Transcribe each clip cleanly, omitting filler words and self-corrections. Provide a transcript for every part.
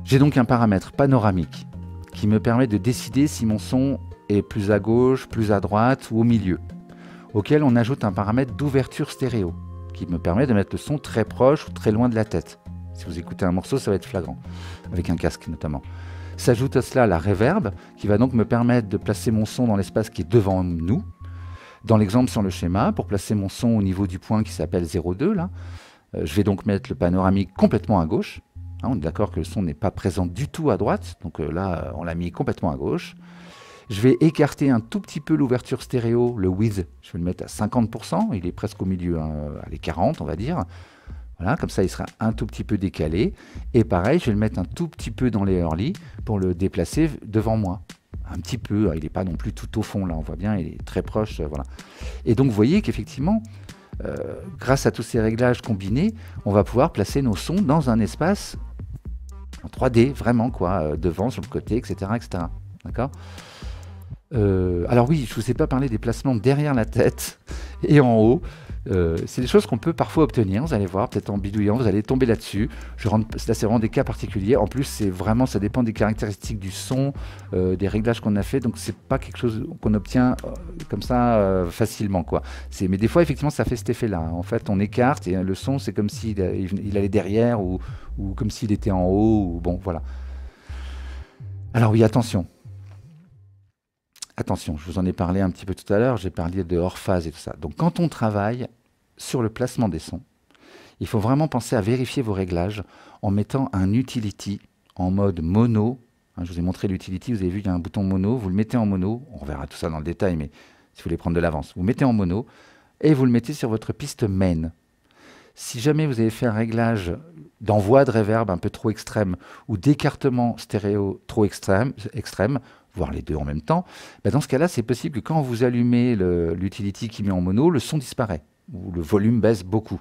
J'ai donc un paramètre panoramique qui me permet de décider si mon son est plus à gauche, plus à droite ou au milieu, auquel on ajoute un paramètre d'ouverture stéréo qui me permet de mettre le son très proche ou très loin de la tête. Si vous écoutez un morceau, ça va être flagrant, avec un casque notamment. S'ajoute à cela la reverb, qui va donc me permettre de placer mon son dans l'espace qui est devant nous. Dans l'exemple sur le schéma, pour placer mon son au niveau du point qui s'appelle 0,2, là, je vais donc mettre le panoramique complètement à gauche. Hein, on est d'accord que le son n'est pas présent du tout à droite, donc là, on l'a mis complètement à gauche. Je vais écarter un tout petit peu l'ouverture stéréo, le width, je vais le mettre à 50%, il est presque au milieu, hein, allez 40 on va dire. Voilà, comme ça il sera un tout petit peu décalé. Et pareil, je vais le mettre un tout petit peu dans les early pour le déplacer devant moi. Un petit peu, il n'est pas non plus tout au fond là, on voit bien, il est très proche. Voilà. Et donc vous voyez qu'effectivement, grâce à tous ces réglages combinés, on va pouvoir placer nos sons dans un espace en 3D, vraiment quoi, devant, sur le côté, etc. etc. D'accord ? Alors oui, je ne vous ai pas parlé des placements derrière la tête et en haut. C'est des choses qu'on peut parfois obtenir, vous allez voir, peut-être en bidouillant, vous allez tomber là-dessus. Là, c'est vraiment des cas particuliers. En plus, c'est vraiment, ça dépend des caractéristiques du son, des réglages qu'on a fait. Donc, c'est pas quelque chose qu'on obtient comme ça facilement, quoi. Mais des fois, effectivement, ça fait cet effet-là. En fait, on écarte et le son, c'est comme s'il il allait derrière ou comme s'il était en haut. Ou, bon, voilà. Alors oui, attention. Attention, je vous en ai parlé un petit peu tout à l'heure, j'ai parlé de hors phase et tout ça. Donc quand on travaille sur le placement des sons, il faut vraiment penser à vérifier vos réglages en mettant un utility en mode mono. Je vous ai montré l'utility, vous avez vu, il y a un bouton mono, vous le mettez en mono, on verra tout ça dans le détail, mais si vous voulez prendre de l'avance, vous mettez en mono et vous le mettez sur votre piste main. Si jamais vous avez fait un réglage d'envoi de reverb un peu trop extrême ou d'écartement stéréo trop extrême, voire les deux en même temps, dans ce cas-là, c'est possible que quand vous allumez l'utility qui met en mono, le son disparaît, ou le volume baisse beaucoup.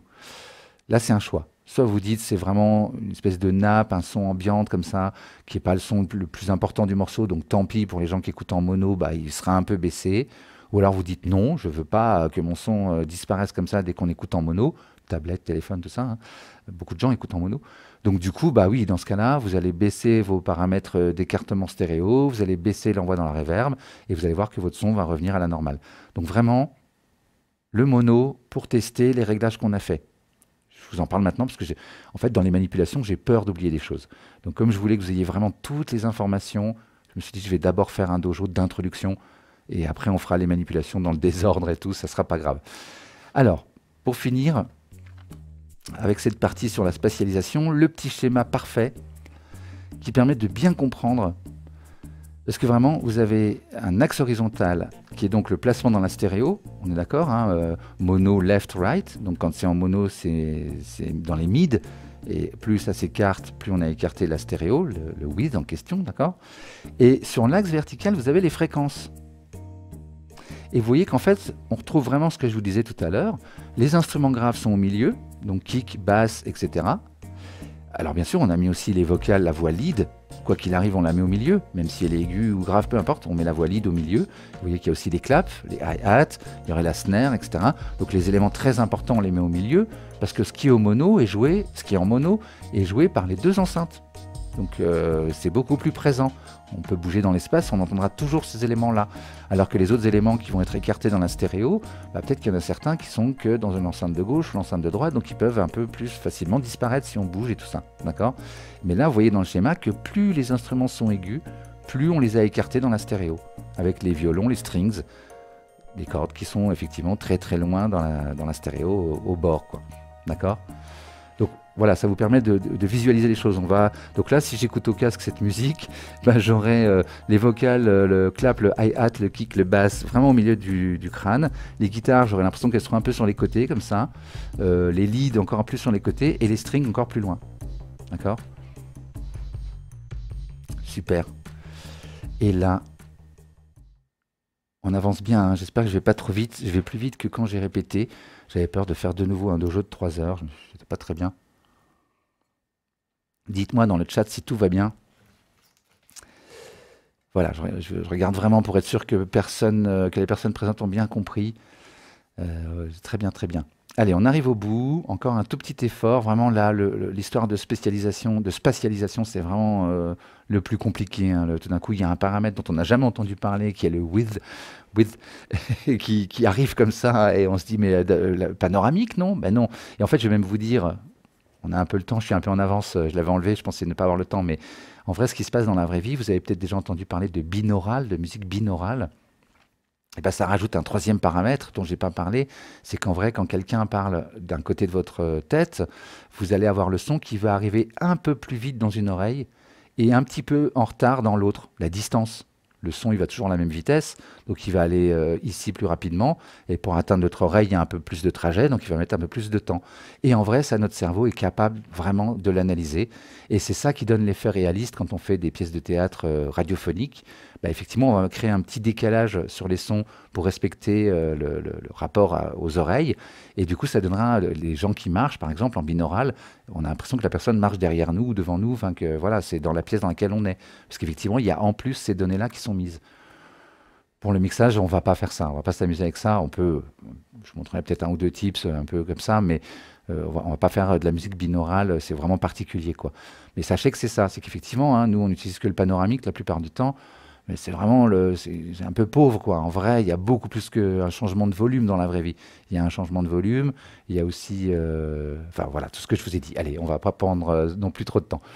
Là, c'est un choix. Soit vous dites c'est vraiment une espèce de nappe, un son ambiante comme ça, qui n'est pas le son le plus important du morceau, donc tant pis pour les gens qui écoutent en mono, il sera un peu baissé. Ou alors vous dites non, je ne veux pas que mon son disparaisse comme ça dès qu'on écoute en mono, tablette, téléphone, tout ça. Hein. Beaucoup de gens écoutent en mono. Donc du coup, oui, dans ce cas-là, vous allez baisser vos paramètres d'écartement stéréo, vous allez baisser l'envoi dans la reverb, et vous allez voir que votre son va revenir à la normale. Donc vraiment, le mono pour tester les réglages qu'on a fait. Je vous en parle maintenant parce que, en fait, dans les manipulations, j'ai peur d'oublier des choses. Donc comme je voulais que vous ayez vraiment toutes les informations, je me suis dit je vais d'abord faire un dojo d'introduction, et après on fera les manipulations dans le désordre et tout, ça ne sera pas grave. Alors, pour finir, avec cette partie sur la spatialisation, le petit schéma parfait qui permet de bien comprendre, parce que vraiment vous avez un axe horizontal qui est donc le placement dans la stéréo, on est d'accord, hein, mono left right, donc quand c'est en mono c'est dans les mid, et plus ça s'écarte, plus on a écarté la stéréo, le width en question, d'accord. Et sur l'axe vertical vous avez les fréquences. Et vous voyez qu'en fait, on retrouve vraiment ce que je vous disais tout à l'heure. Les instruments graves sont au milieu, donc kick, basse, etc. Alors bien sûr, on a mis aussi les vocales, la voix lead. Quoi qu'il arrive, on la met au milieu, même si elle est aiguë ou grave, peu importe, on met la voix lead au milieu. Vous voyez qu'il y a aussi les claps, les hi-hats, il y aurait la snare, etc. Donc les éléments très importants, on les met au milieu, parce que ce qui est en mono est joué par les deux enceintes. Donc c'est beaucoup plus présent. On peut bouger dans l'espace, on entendra toujours ces éléments-là. Alors que les autres éléments qui vont être écartés dans la stéréo, peut-être qu'il y en a certains qui sont que dans une enceinte de gauche ou l'enceinte de droite, donc ils peuvent un peu plus facilement disparaître si on bouge et tout ça. D'accord ? Mais là, vous voyez dans le schéma que plus les instruments sont aigus, plus on les a écartés dans la stéréo. Avec les violons, les strings, les cordes qui sont effectivement très très loin dans la stéréo au bord, quoi. D'accord ? Donc voilà, ça vous permet de visualiser les choses. Donc là, si j'écoute au casque cette musique, j'aurai les vocales, le clap, le hi-hat, le kick, le bass, vraiment au milieu du crâne. Les guitares, j'aurai l'impression qu'elles seront un peu sur les côtés, comme ça. Les leads encore plus sur les côtés et les strings encore plus loin. D'accord ? Super. Et là, on avance bien. Hein. J'espère que je vais pas trop vite. Je vais plus vite que quand j'ai répété. J'avais peur de faire de nouveau un dojo de 3 heures. C'était pas très bien. Dites-moi dans le chat si tout va bien. Voilà, je regarde vraiment pour être sûr que les personnes présentes ont bien compris. Très bien, très bien. Allez, on arrive au bout. Encore un tout petit effort. Vraiment, là, l'histoire de spatialisation, c'est vraiment le plus compliqué, hein. Tout d'un coup, il y a un paramètre dont on n'a jamais entendu parler, qui est le width qui arrive comme ça, et on se dit, mais la panoramique, non? Ben non. Et en fait, je vais même vous dire, on a un peu le temps, je suis un peu en avance, je l'avais enlevé, je pensais ne pas avoir le temps, mais en vrai, ce qui se passe dans la vraie vie, vous avez peut-être déjà entendu parler de binaural, de musique binaurale. Et ben, ça rajoute un troisième paramètre dont j'ai pas parlé, c'est qu'en vrai, quand quelqu'un parle d'un côté de votre tête, vous allez avoir le son qui va arriver un peu plus vite dans une oreille et un petit peu en retard dans l'autre, la distance. Le son, il va toujours à la même vitesse, donc il va aller ici plus rapidement, et pour atteindre notre oreille, il y a un peu plus de trajet, donc il va mettre un peu plus de temps. Et en vrai, ça, notre cerveau est capable vraiment de l'analyser, et c'est ça qui donne l'effet réaliste quand on fait des pièces de théâtre radiophoniques. Bah, effectivement, on va créer un petit décalage sur les sons pour respecter le rapport aux oreilles, et du coup, ça donnera les gens qui marchent, par exemple, en binaural, on a l'impression que la personne marche derrière nous ou devant nous, enfin que voilà, c'est dans la pièce dans laquelle on est. Parce qu'effectivement, il y a en plus ces données-là qui sont mises. Pour le mixage, on va pas faire ça, on va pas s'amuser avec ça. On peut, je vous montrerai peut-être un ou deux tips un peu comme ça, mais on va pas faire de la musique binaurale, c'est vraiment particulier, quoi. Mais sachez que c'est ça, c'est qu'effectivement, hein, nous on n'utilise que le panoramique la plupart du temps, mais c'est vraiment c'est un peu pauvre, quoi. En vrai, il y a beaucoup plus qu'un changement de volume dans la vraie vie. Il y a un changement de volume, il y a aussi, enfin voilà, tout ce que je vous ai dit. Allez, on va pas prendre non plus trop de temps.